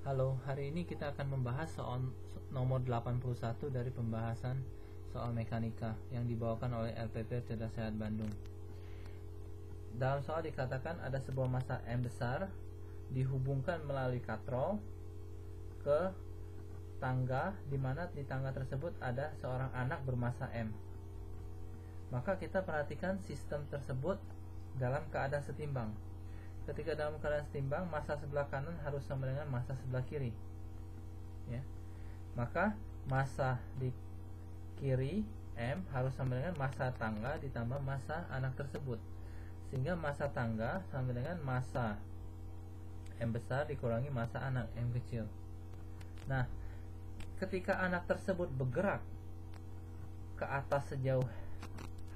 Halo, hari ini kita akan membahas soal nomor 81 dari pembahasan soal mekanika yang dibawakan oleh LPP Cerdas Sehat Bandung. Dalam soal dikatakan ada sebuah massa M besar dihubungkan melalui katrol ke tangga, di mana di tangga tersebut ada seorang anak bermassa M. Maka kita perhatikan sistem tersebut dalam keadaan setimbang. Ketika dalam keadaan setimbang, massa sebelah kanan harus sama dengan massa sebelah kiri, ya. Maka massa di kiri M harus sama dengan massa tangga ditambah massa anak tersebut, sehingga massa tangga sama dengan massa M besar dikurangi massa anak M kecil. Nah, ketika anak tersebut bergerak ke atas sejauh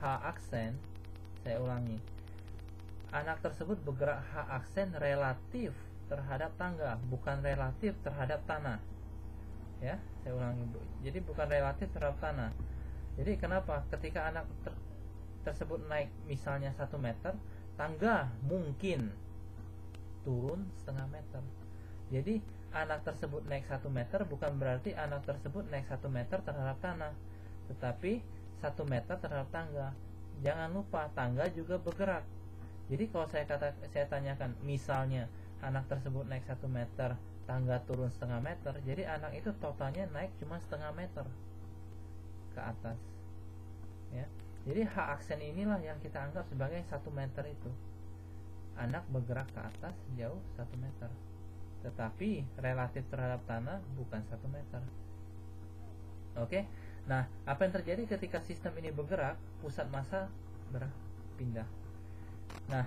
H aksen, saya ulangi, anak tersebut bergerak H aksen relatif terhadap tangga, bukan relatif terhadap tanah. Ya, saya ulangi, Bu. Jadi bukan relatif terhadap tanah. Jadi kenapa? Ketika anak tersebut naik misalnya 1 meter, tangga mungkin turun setengah meter. Jadi anak tersebut naik 1 meter bukan berarti anak tersebut naik 1 meter terhadap tanah, tetapi 1 meter terhadap tangga. Jangan lupa tangga juga bergerak. Jadi kalau saya tanyakan, misalnya anak tersebut naik 1 meter, tangga turun setengah meter, jadi anak itu totalnya naik cuma setengah meter ke atas, ya. Jadi H aksen inilah yang kita anggap sebagai 1 meter itu. Anak bergerak ke atas jauh 1 meter, tetapi relatif terhadap tanah bukan 1 meter. Oke. Nah, apa yang terjadi ketika sistem ini bergerak? Pusat massa berpindah. Nah,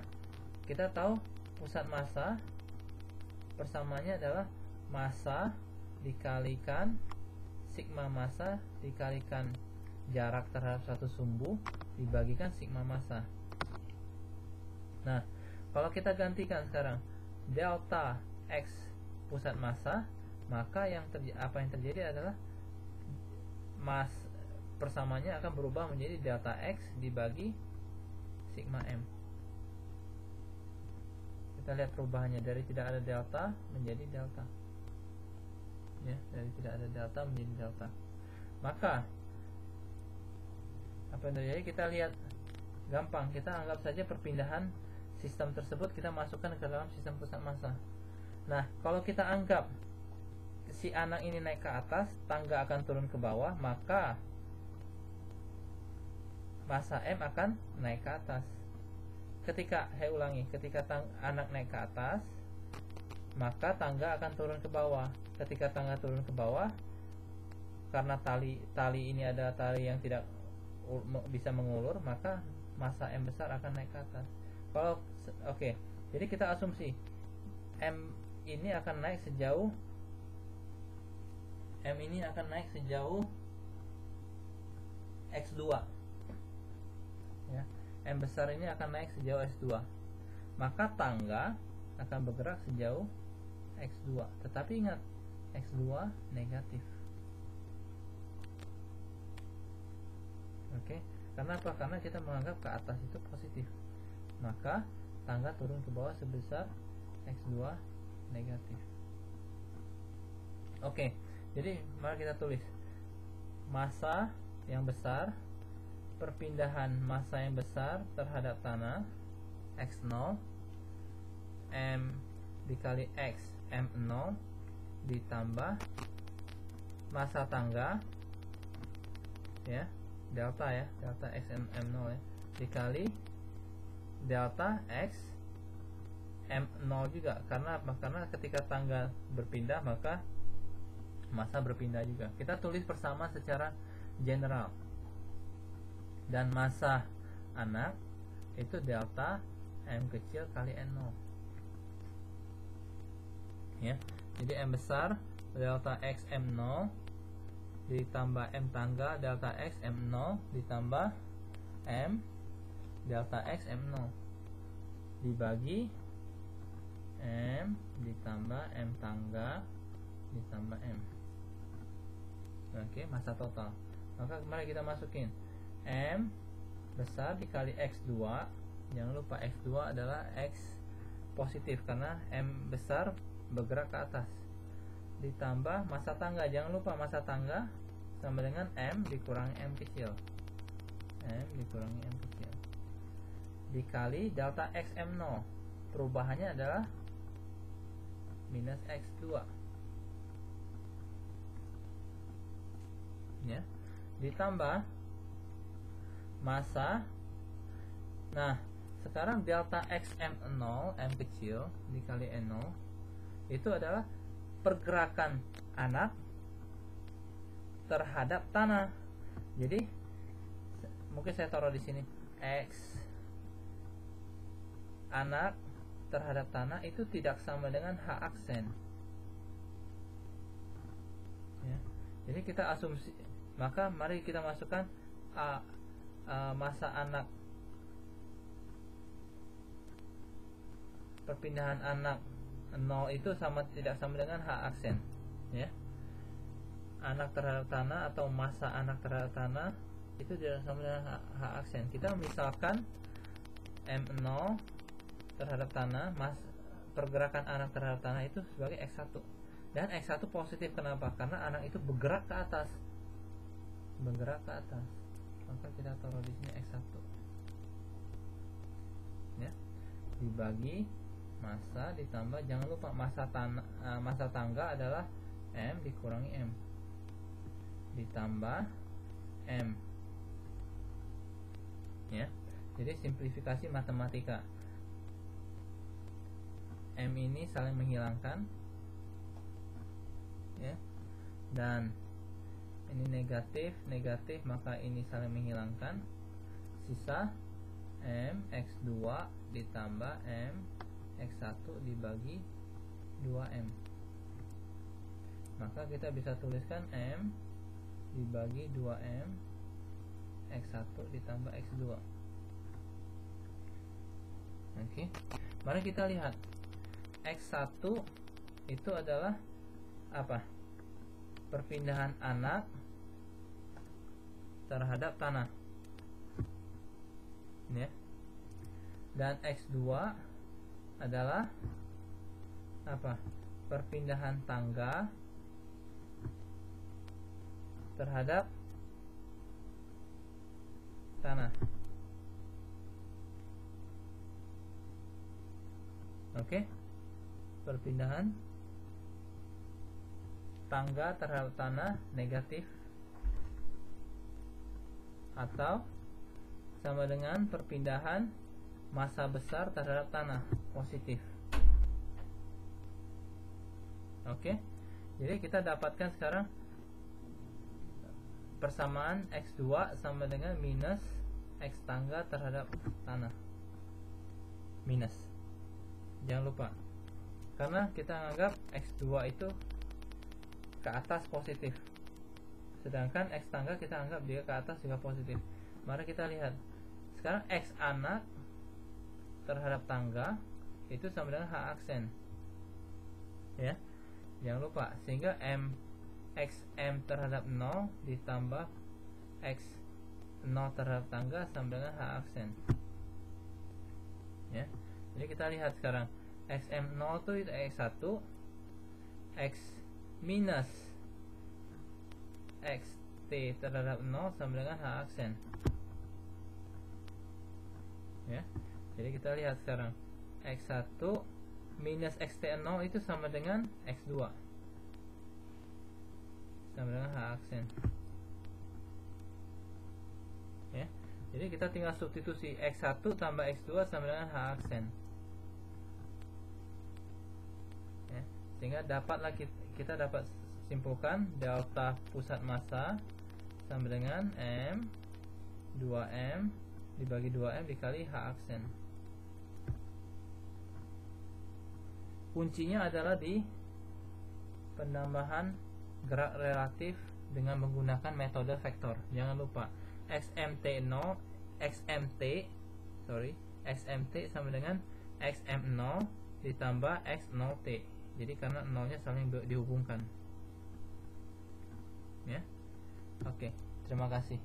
kita tahu pusat massa persamanya adalah massa dikalikan sigma massa dikalikan jarak terhadap satu sumbu dibagikan sigma massa. Nah, kalau kita gantikan sekarang delta X pusat massa, maka apa yang terjadi adalah persamanya akan berubah menjadi delta X dibagi sigma M. Kita lihat perubahannya dari tidak ada delta menjadi delta, ya, dari tidak ada delta menjadi delta. Maka apa yang terjadi? Kita lihat gampang, kita anggap saja perpindahan sistem tersebut kita masukkan ke dalam sistem pusat massa. Nah, kalau kita anggap si anak ini naik ke atas, tangga akan turun ke bawah, maka massa M akan naik ke atas. Ketika anak naik ke atas, maka tangga akan turun ke bawah. Ketika tangga turun ke bawah, karena tali ini adalah tali yang tidak bisa mengulur, maka massa M besar akan naik ke atas. Jadi kita asumsi M ini akan naik sejauh X2, ya. M besar ini akan naik sejauh X2, maka tangga akan bergerak sejauh X2. Tetapi ingat, X2 negatif. Oke, karena apa? Karena kita menganggap ke atas itu positif, maka tangga turun ke bawah sebesar X2 negatif. Oke, jadi mari kita tulis massa yang besar, perpindahan massa yang besar terhadap tanah X0 M dikali X M0 ditambah massa tangga, ya, delta X M0 ya, dikali delta X M0 juga. Karena apa? Karena ketika tangga berpindah maka massa berpindah juga. Kita tulis bersama secara general. Dan massa anak itu delta M kecil kali N0, ya. Jadi M besar delta X M0 ditambah M tangga delta X M0 ditambah M delta X M0 dibagi M ditambah M tangga ditambah M. Oke, massa total. Maka mari kita masukin M besar dikali X2. Jangan lupa X2 adalah X positif karena M besar bergerak ke atas. ditambah massa tangga. Jangan lupa massa tangga sama dengan M dikurangi M kecil, M dikurangi M kecil, dikali delta XM0. Perubahannya adalah minus X2, ya, ditambah massa. Nah, sekarang delta XM0 M kecil dikali N0 itu adalah pergerakan anak terhadap tanah. Jadi mungkin saya taruh di sini, X anak terhadap tanah itu tidak sama dengan H aksen, ya. Jadi kita asumsi, maka mari kita masukkan massa anak, perpindahan anak 0 itu tidak sama dengan H aksen, ya. Anak terhadap tanah atau massa anak terhadap tanah itu tidak sama dengan H aksen. Kita misalkan M0 terhadap tanah, pergerakan anak terhadap tanah itu sebagai X1. Dan X1 positif, kenapa? Karena anak itu bergerak ke atas. Bergerak ke atas. Maka kita taruh di sini X1. Ya. Dibagi massa ditambah, jangan lupa massa tangga adalah M dikurangi M ditambah M, ya. Jadi simplifikasi matematika, M ini saling menghilangkan, ya, dan ini negatif, maka ini saling menghilangkan, sisa M X2 ditambah M X1 dibagi 2M. Maka kita bisa tuliskan M dibagi 2M X1 ditambah X2. Oke. Mari kita lihat X1 itu adalah apa? Perpindahan anak terhadap tanah, ya. Dan X2 adalah apa? Perpindahan tangga terhadap tanah. Oke. Perpindahan tangga terhadap tanah negatif atau sama dengan perpindahan massa besar terhadap tanah positif. Oke. Jadi kita dapatkan sekarang persamaan X2 sama dengan minus X tangga terhadap tanah. Minus. Jangan lupa. Karena kita anggap X2 itu ke atas positif, sedangkan X tangga kita anggap dia ke atas juga positif. Mari kita lihat. Sekarang X anak terhadap tangga itu sama dengan H aksen, ya. Jangan lupa. Sehingga XM terhadap 0 ditambah X0 terhadap tangga sama dengan H aksen, ya. Jadi kita lihat sekarang XM0 itu X1, X minus XT terhadap 0 sama dengan H aksen, ya. Jadi kita lihat sekarang X1 minus XT0 itu sama dengan X2 sama dengan H aksen, ya. Jadi kita tinggal substitusi X1 tambah X2 sama dengan H aksen, ya. Sehingga dapatlah kita dapat simpulkan delta pusat massa sama dengan M 2M dibagi 2M dikali H aksen. Kuncinya adalah di penambahan gerak relatif dengan menggunakan metode vektor. Jangan lupa XMT sama dengan XM0 ditambah X0T. Jadi karena 0-nya saling dihubungkan, ya. Oke, terima kasih.